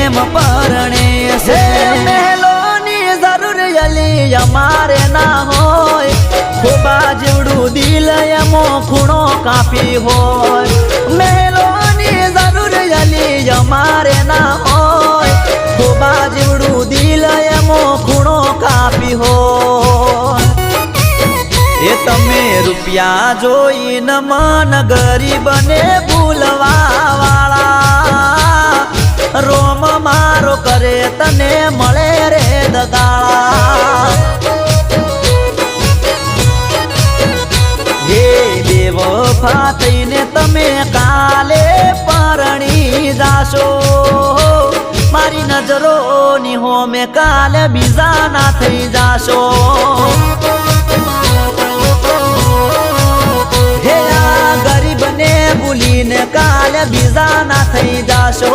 પ્રેમ પરણે છે મહેલોની જરૂર યલી અમારે ના હોય ખોબા જેવડું દિલ એમો ખૂણો કાપી હોય મહેલોની જરૂર યલી અમારે ના હોય ખોબા જેવડું દિલ એમો ખૂણો કાપી હોય એ તમે રૂપિયા જોઈને મન ગરીબને ભૂલવા વાળા રોમ મારો કરે તને મળે રે દગાળા હે બેવફા થઈને તમે કાલે પરણી જાશો મારી નજરોની હોમે કાલે બીજા ના થઈ જાશો ગરીબને ભૂલીને કાલે બીજા ના થઈ જાશો